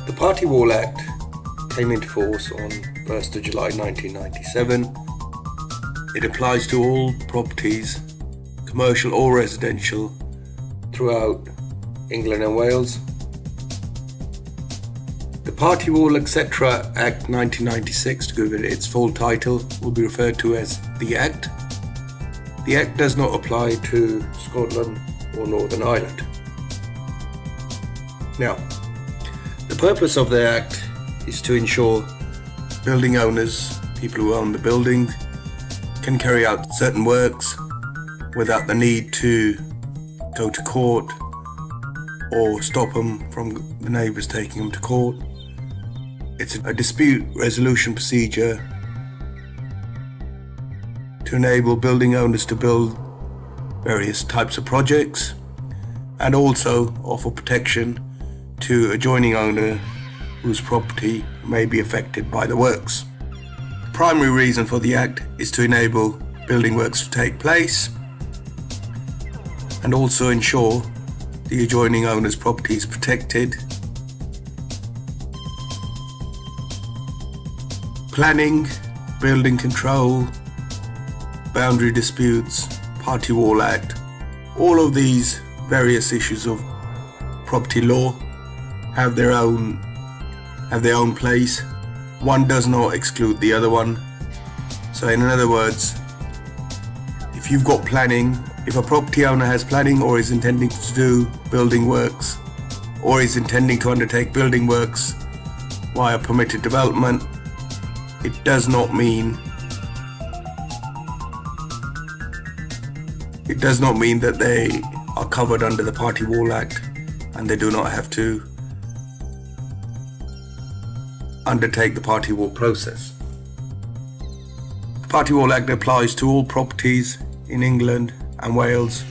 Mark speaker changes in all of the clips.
Speaker 1: The Party Wall Act came into force on 1st of July 1997. It applies to all properties, commercial or residential, throughout England and Wales. The Party Wall Etc. Act 1996, to give it its full title, will be referred to as the Act. The Act does not apply to Scotland or Northern Ireland. Now, the purpose of the Act is to ensure building owners, people who own the building, can carry out certain works without the need to go to court or stop them from the neighbours taking them to court. It's a dispute resolution procedure to enable building owners to build various types of projects and also offer protection to adjoining owner whose property may be affected by the works. The primary reason for the Act is to enable building works to take place and also ensure the adjoining owner's property is protected. Planning, building control, boundary disputes, Party Wall Act, all of these various issues of property law have their own place. One does not exclude the other one. So in other words, if you've got planning, if a property owner has planning or is intending to do building works or is intending to undertake building works via permitted development, it does not mean that they are covered under the Party Wall Act and they do not have to undertake the Party Wall process. The Party Wall Act applies to all properties in England and Wales,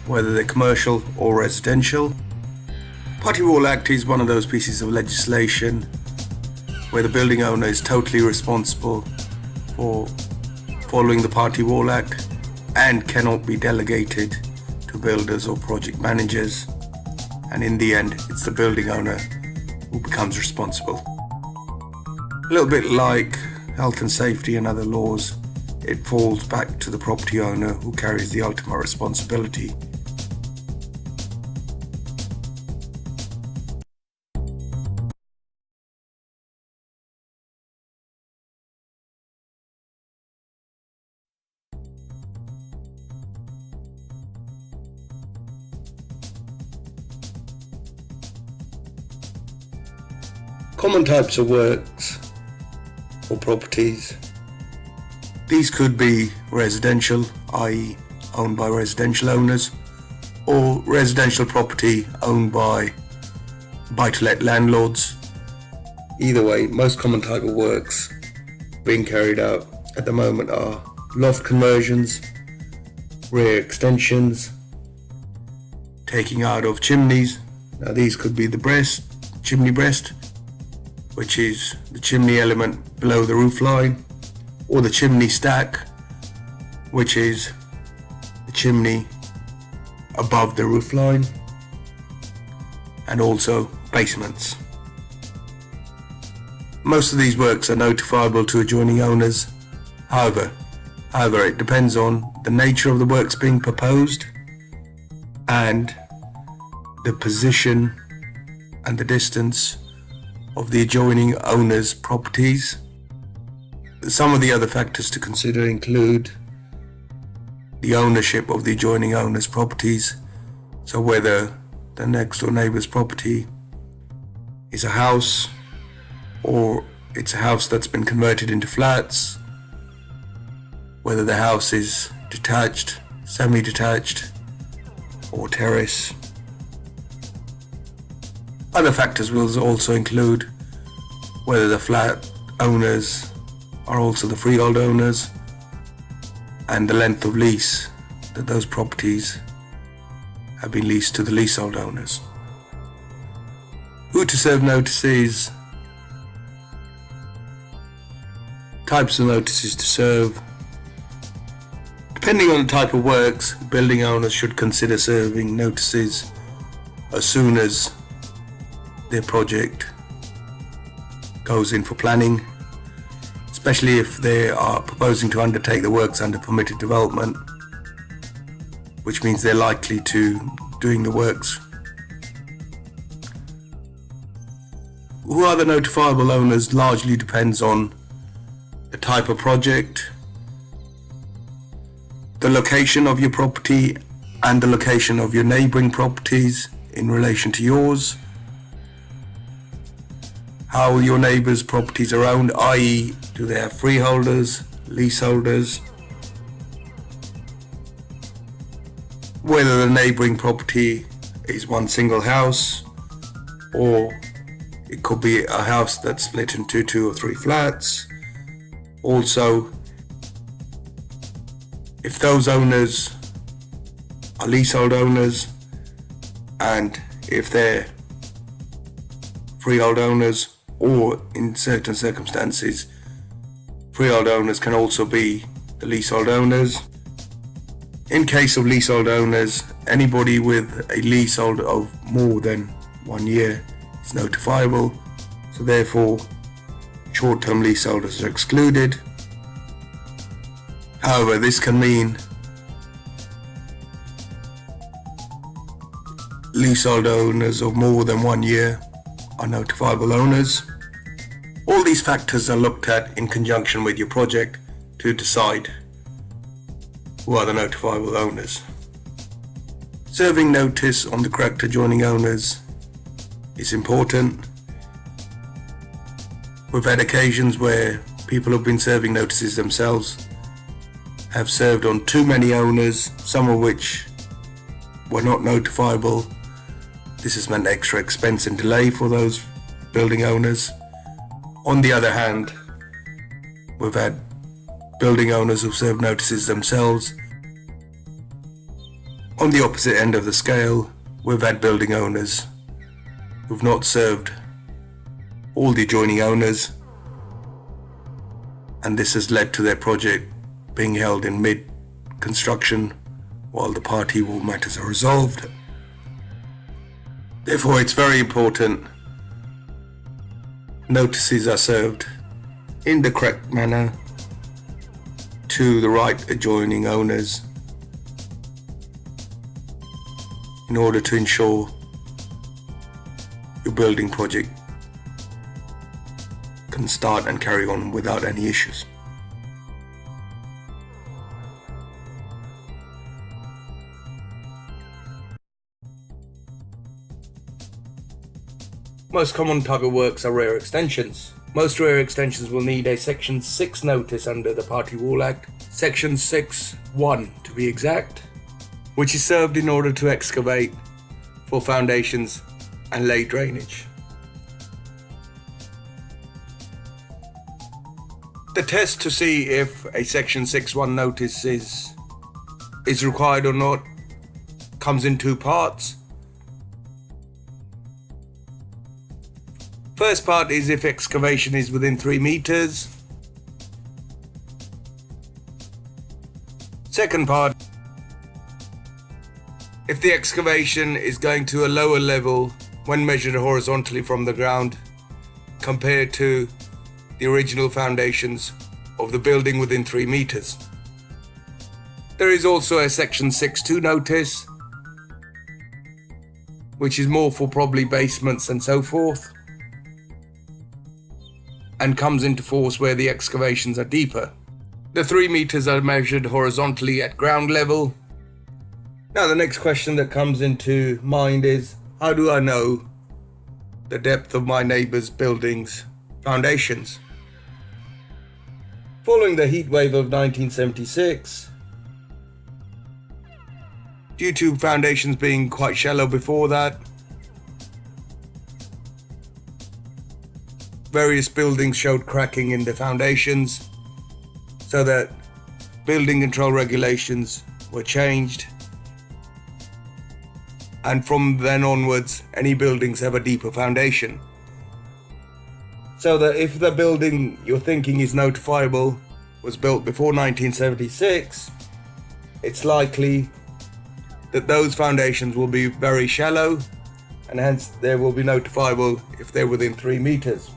Speaker 1: whether they're commercial or residential. Party Wall Act is one of those pieces of legislation where the building owner is totally responsible for following the Party Wall Act and cannot be delegated to builders or project managers, and in the end it's the building owner who becomes responsible. A little bit like health and safety and other laws, it falls back to the property owner who carries the ultimate responsibility. Common types of works or properties. These could be residential, i.e. owned by residential owners, or residential property owned by buy-to-let landlords. Either way, most common type of works being carried out at the moment are loft conversions, rear extensions, taking out of chimneys. Now these could be the chimney breast, which is the chimney element below the roof line, or the chimney stack, which is the chimney above the roof line, and also basements. Most of these works are notifiable to adjoining owners. However, it depends on the nature of the works being proposed and the position and the distance of the adjoining owner's properties. Some of the other factors to consider include the ownership of the adjoining owner's properties, so whether the next door neighbour's property is a house or it's a house that's been converted into flats, whether the house is detached, semi-detached or terrace. Other factors will also include whether the flat owners are also the freehold owners and the length of lease that those properties have been leased to the leasehold owners. Who to serve notices, types of notices to serve. Depending on the type of works, building owners should consider serving notices as soon as their project goes in for planning, especially if they are proposing to undertake the works under permitted development, which means they're likely to doing the works. Who are the notifiable owners largely depends on the type of project, the location of your property and the location of your neighbouring properties in relation to yours, how your neighbours' properties are owned, i.e. do they have freeholders, leaseholders, whether the neighbouring property is one single house or it could be a house that's split into 2 or 3 flats. Also, if those owners are leasehold owners and if they're freehold owners, or in certain circumstances freehold owners can also be the leasehold owners. In case of leasehold owners, anybody with a leasehold of more than 1 year is notifiable, so therefore short-term leaseholders are excluded. However, this can mean leasehold owners of more than 1 year are notifiable owners. All these factors are looked at in conjunction with your project to decide who are the notifiable owners. Serving notice on the correct adjoining owners is important. We've had occasions where people have been serving notices themselves have served on too many owners, some of which were not notifiable. This has meant extra expense and delay for those building owners. On the other hand, we've had building owners who've served notices themselves. On the opposite end of the scale, we've had building owners who've not served all the adjoining owners, and this has led to their project being held in mid-construction while the party-wall matters are resolved. Therefore, it's very important notices are served in the correct manner to the right adjoining owners in order to ensure your building project can start and carry on without any issues. Most common type of works are rear extensions. Most rear extensions will need a Section 6 notice under the Party Wall Act, Section 6(1) to be exact, which is served in order to excavate for foundations and lay drainage. The test to see if a Section 6(1) notice is required or not comes in 2 parts. First part is if excavation is within 3 meters. Second part, if the excavation is going to a lower level when measured horizontally from the ground compared to the original foundations of the building within 3 meters. There is also a Section 6(2) notice, which is more for probably basements and so forth, and comes into force where the excavations are deeper. The 3 meters are measured horizontally at ground level. Now the next question that comes into mind is, how do I know the depth of my neighbour's building's foundations? Following the heat wave of 1976, due to foundations being quite shallow before that, various buildings showed cracking in the foundations, so that building control regulations were changed, and from then onwards any buildings have a deeper foundation, so that if the building you're thinking is notifiable was built before 1976, it's likely that those foundations will be very shallow, and hence they will be notifiable if they're within 3 meters.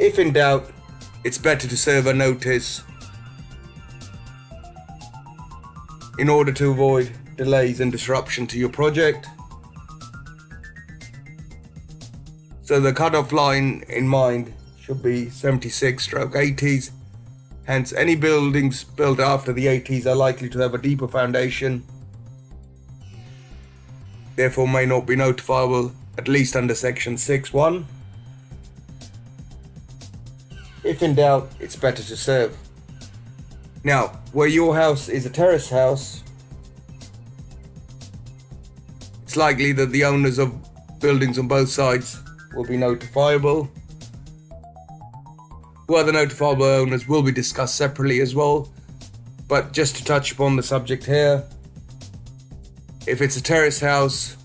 Speaker 1: If in doubt, it's better to serve a notice in order to avoid delays and disruption to your project. So the cut-off line in mind should be 76/80s. Hence, any buildings built after the 80s are likely to have a deeper foundation, therefore may not be notifiable, at least under section 6.1. If in doubt, it's better to serve. Now, where your house is a terrace house, it's likely that the owners of buildings on both sides will be notifiable. Who are the notifiable owners will be discussed separately as well, but just to touch upon the subject here, if it's a terrace house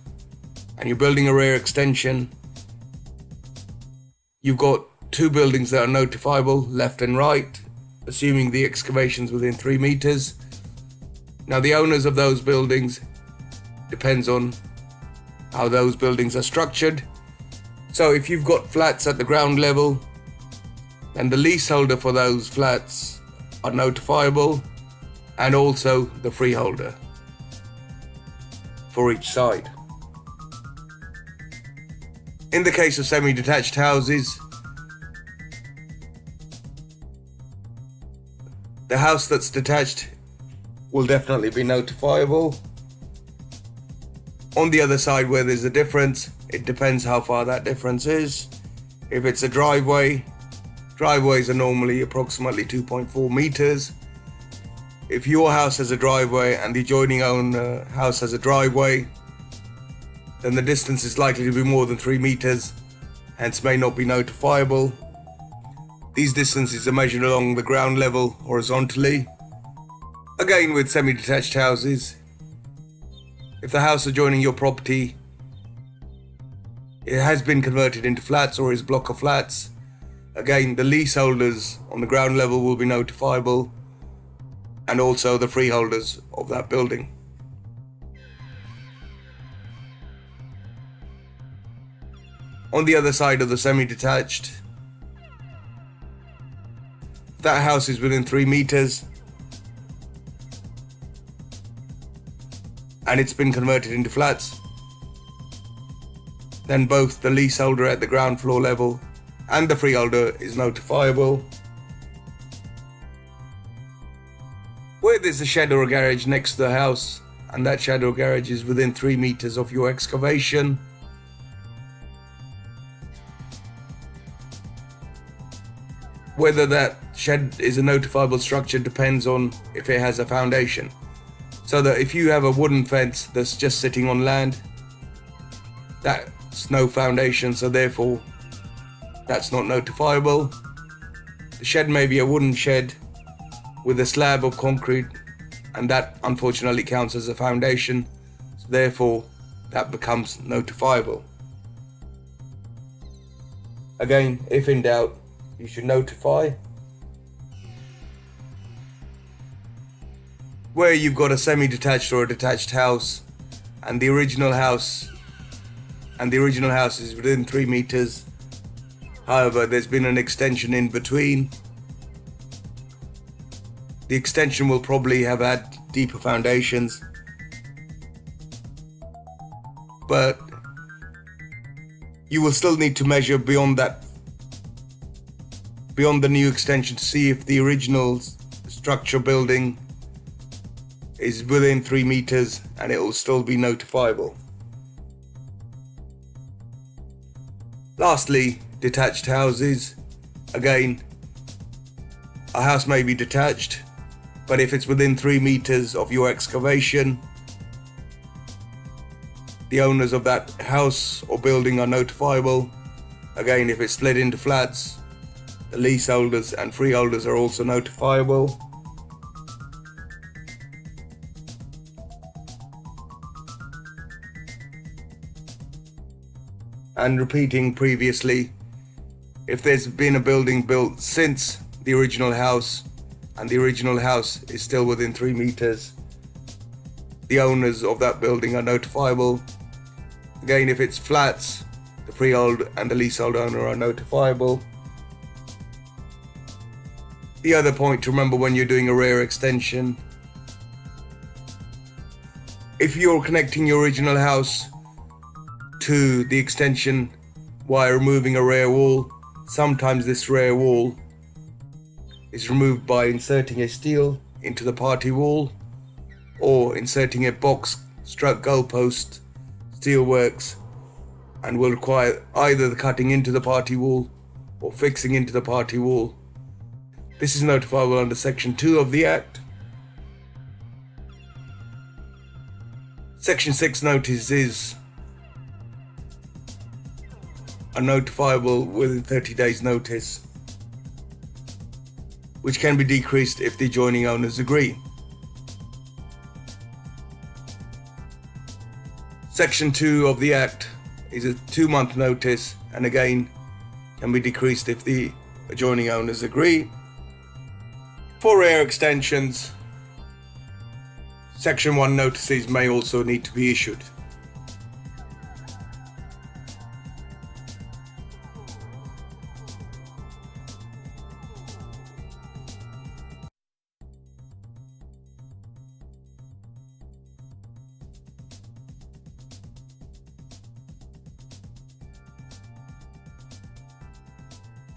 Speaker 1: and you're building a rear extension, you've got two buildings that are notifiable, left and right, assuming the excavation's within 3 meters. Now the owners of those buildings depends on how those buildings are structured. So if you've got flats at the ground level, then the leaseholder for those flats are notifiable, and also the freeholder for each side. In the case of semi-detached houses, the house that's detached will definitely be notifiable. On the other side where there's a difference, it depends how far that difference is. If it's a driveway, driveways are normally approximately 2.4 meters. If your house has a driveway and the adjoining owner house has a driveway, then the distance is likely to be more than 3 meters, hence may not be notifiable. These distances are measured along the ground level horizontally. Again, with semi-detached houses, if the house adjoining your property, it has been converted into flats or is a block of flats, again the leaseholders on the ground level will be notifiable, and also the freeholders of that building. On the other side of the semi-detached, that house is within 3 meters and it's been converted into flats, then both the leaseholder at the ground floor level and the freeholder is notifiable. Where there's a shed or a garage next to the house and that shed or garage is within 3 meters of your excavation, whether that shed is a notifiable structure depends on if it has a foundation. So that if you have a wooden fence that's just sitting on land, that's no foundation, so therefore that's not notifiable. The shed may be a wooden shed with a slab of concrete, and that unfortunately counts as a foundation, so therefore that becomes notifiable. Again, if in doubt, you should notify. Where you've got a semi-detached or a detached house and the original house is within 3 meters, however there's been an extension in between, the extension will probably have had deeper foundations, but you will still need to measure beyond the new extension to see if the original structure building is within 3 meters, and it will still be notifiable. Lastly, detached houses. Again, a house may be detached, but if it's within 3 meters of your excavation, the owners of that house or building are notifiable. Again, if it's split into flats, the leaseholders and freeholders are also notifiable. And repeating previously, if there's been a building built since the original house and the original house is still within 3 meters, the owners of that building are notifiable. Again, if it's flats, the freehold and the leasehold owner are notifiable. The other point to remember when you're doing a rear extension, if you're connecting your original house to the extension while removing a rear wall, sometimes this rear wall is removed by inserting a steel into the party wall or inserting a box stroke goalpost steelworks, and will require either the cutting into the party wall or fixing into the party wall. This is notifiable under Section 2 of the Act. Section 6 notices are notifiable within 30 days notice, which can be decreased if the adjoining owners agree. Section 2 of the Act is a 2-month notice, and again can be decreased if the adjoining owners agree. For rear extensions, Section 1 notices may also need to be issued.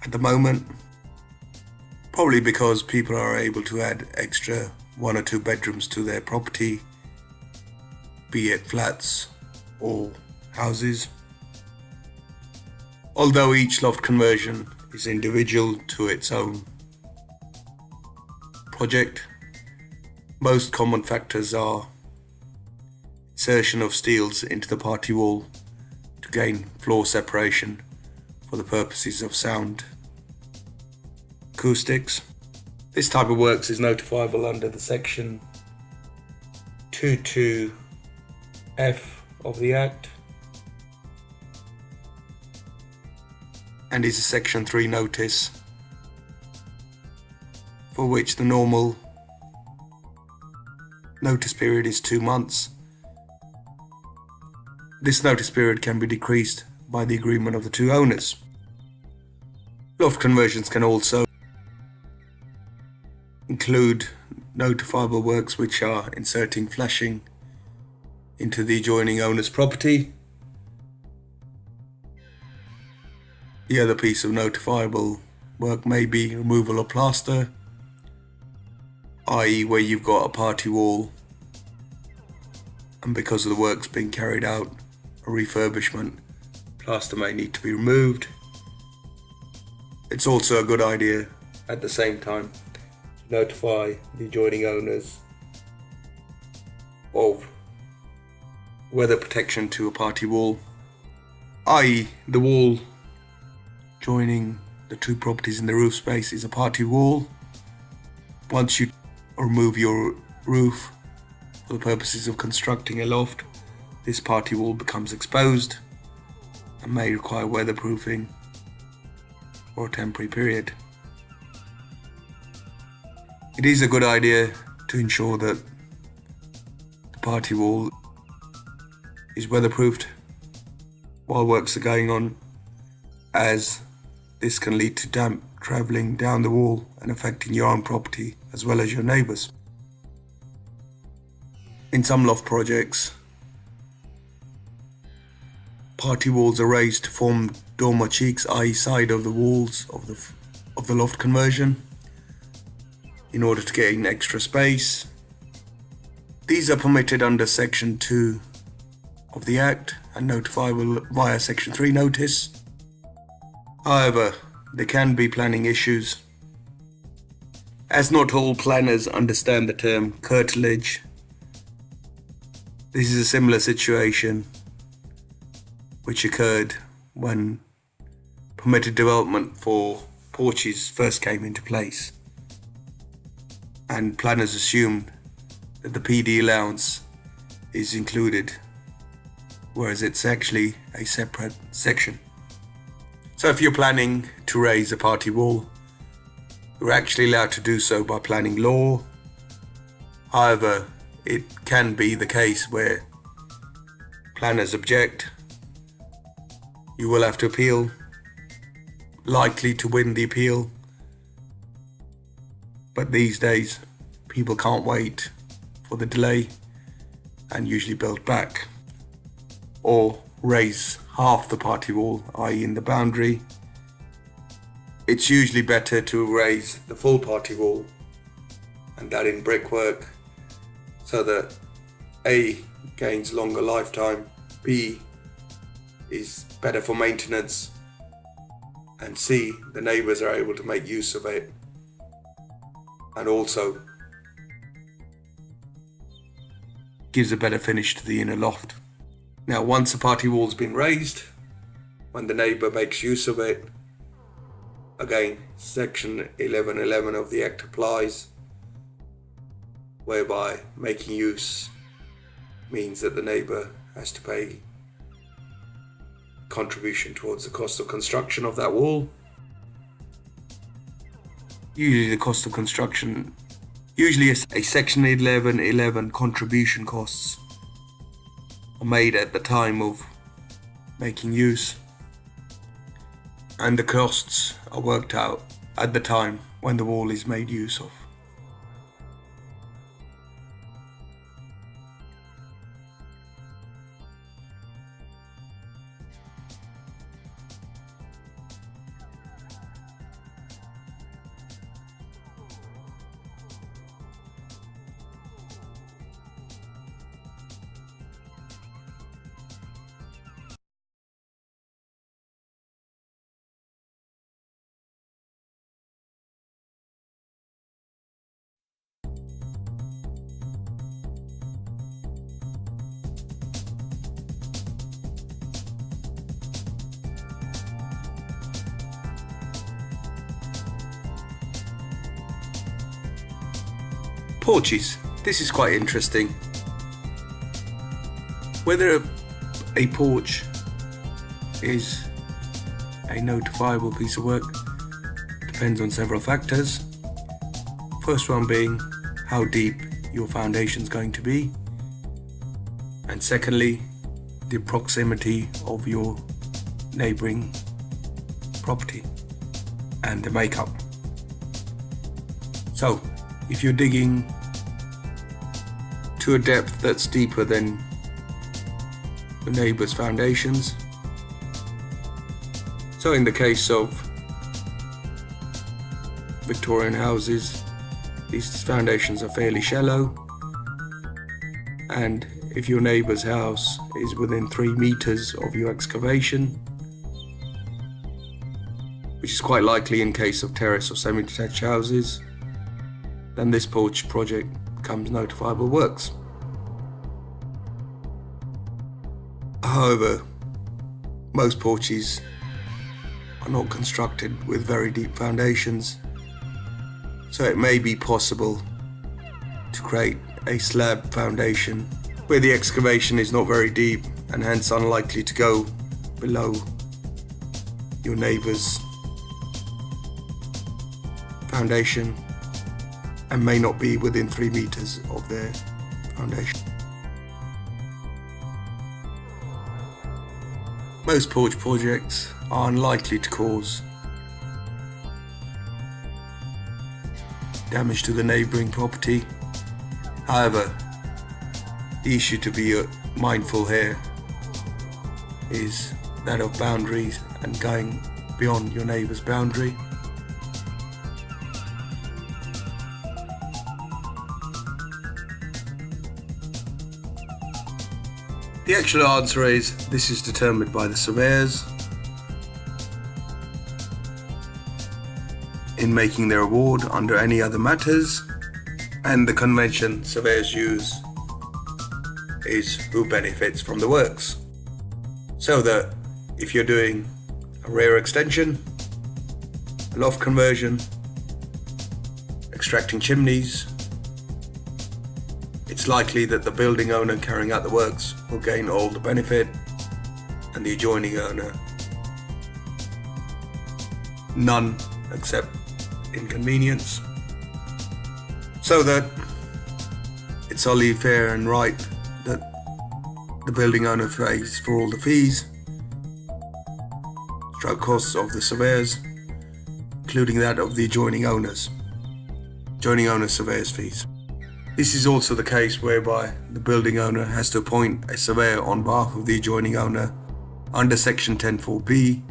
Speaker 1: At the moment, probably because people are able to add extra 1 or 2 bedrooms to their property, be it flats or houses. Although each loft conversion is individual to its own project, most common factors are insertion of steels into the party wall to gain floor separation for the purposes of sound acoustics. This type of works is notifiable under the Section 22F of the Act and is a Section 3 notice, for which the normal notice period is 2 months. This notice period can be decreased by the agreement of the 2 owners. Loft conversions can also include notifiable works which are inserting flashing into the adjoining owner's property. The other piece of notifiable work may be removal of plaster, i.e. where you've got a party wall and because of the works being carried out, a refurbishment, plaster may need to be removed. It's also a good idea at the same time to notify the adjoining owners of weather protection to a party wall, i.e. the wall joining the 2 properties in the roof space is a party wall. Once you remove your roof for the purposes of constructing a loft, this party wall becomes exposed and may require weatherproofing for a temporary period. It is a good idea to ensure that the party wall is weatherproofed while works are going on, as this can lead to damp travelling down the wall and affecting your own property as well as your neighbours. In some loft projects, party walls are raised to form dormer cheeks, i.e. side of the walls of the loft conversion, in order to gain extra space. These are permitted under Section 2 of the Act and notifiable via Section 3 notice. However, there can be planning issues, as not all planners understand the term curtilage. This is a similar situation which occurred when permitted development for porches first came into place, and planners assumed that the PD allowance is included, whereas it's actually a separate section. So if you're planning to raise a party wall, you're actually allowed to do so by planning law. However, it can be the case where planners object. You will have to appeal, likely to win the appeal, But these days, people can't wait for the delay and usually build back or raise half the party wall, i.e. in the boundary. It's usually better to raise the full party wall and that in brickwork, so that A, gains longer lifetime, B, is better for maintenance, and C, the neighbours are able to make use of it, and also gives a better finish to the inner loft. Now, once the party wall's been raised, when the neighbour makes use of it, again, section 1111 of the Act applies, whereby making use means that the neighbour has to pay contribution towards the cost of construction of that wall. Usually the cost of construction, usually a section 1111 contribution costs are made at the time of making use, and the costs are worked out at the time when the wall is made use of. Porches. This is quite interesting. Whether a porch is a notifiable piece of work depends on several factors. First one being how deep your foundation is going to be, and secondly, the proximity of your neighbouring property and the makeup. So, if you're digging to a depth that's deeper than the neighbour's foundations, so in the case of Victorian houses, these foundations are fairly shallow, and if your neighbour's house is within 3 meters of your excavation, which is quite likely in case of terrace or semi-detached houses, then this porch project becomes notifiable works. However, most porches are not constructed with very deep foundations, so it may be possible to create a slab foundation where the excavation is not very deep and hence unlikely to go below your neighbour's foundation and may not be within 3 meters of their foundation. Most porch projects are unlikely to cause damage to the neighbouring property. However, the issue to be mindful here is that of boundaries and going beyond your neighbour's boundary. The actual answer is this is determined by the surveyors in making their award under any other matters, and the convention surveyors use is who benefits from the works. So that if you're doing a rear extension, a loft conversion, extracting chimneys, it's likely that the building owner carrying out the works will gain all the benefit and the adjoining owner none except inconvenience. So that it's only fair and right that the building owner pays for all the fees, stroke costs of the surveyors, including that of the adjoining owners. joining owner surveyor's fees. This is also the case whereby the building owner has to appoint a surveyor on behalf of the adjoining owner under section 10(4)(b)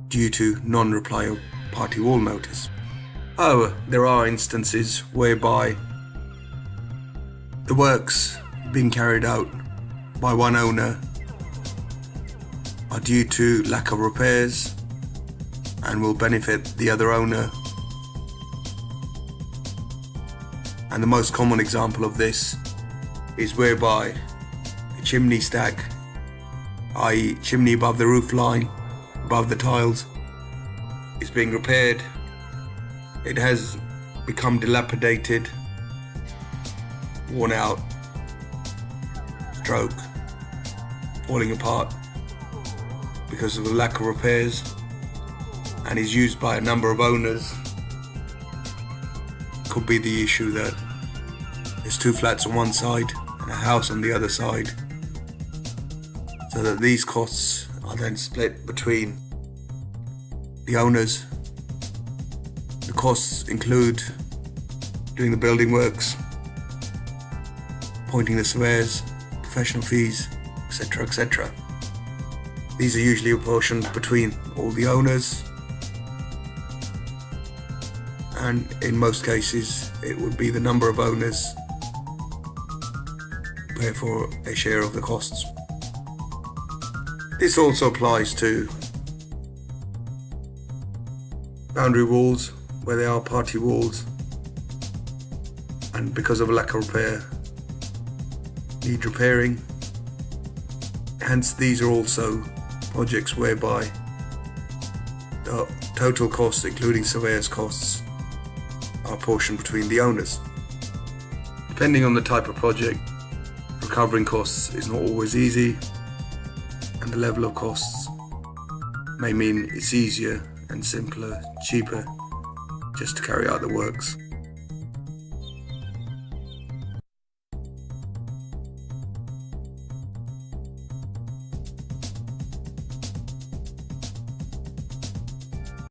Speaker 1: due to non-reply of party wall notice. However, there are instances whereby the works being carried out by one owner are due to lack of repairs and will benefit the other owner. And the most common example of this is whereby a chimney stack, i.e. chimney above the roof line, above the tiles, is being repaired. It has become dilapidated, worn out, stroke, falling apart because of the lack of repairs, and is used by a number of owners. Could be the issue that there's two flats on one side and a house on the other side, so that these costs are then split between the owners. The costs include doing the building works, appointing the surveyors, professional fees, etc., etc. These are usually apportioned between all the owners, and in most cases it would be the number of owners pay for a share of the costs. This also applies to boundary walls where they are party walls and because of a lack of repair need repairing. Hence, these are also projects whereby the total costs, including surveyors' costs, are apportioned between the owners. Depending on the type of project, recovering costs is not always easy, and the level of costs may mean it's easier and simpler, cheaper just to carry out the works.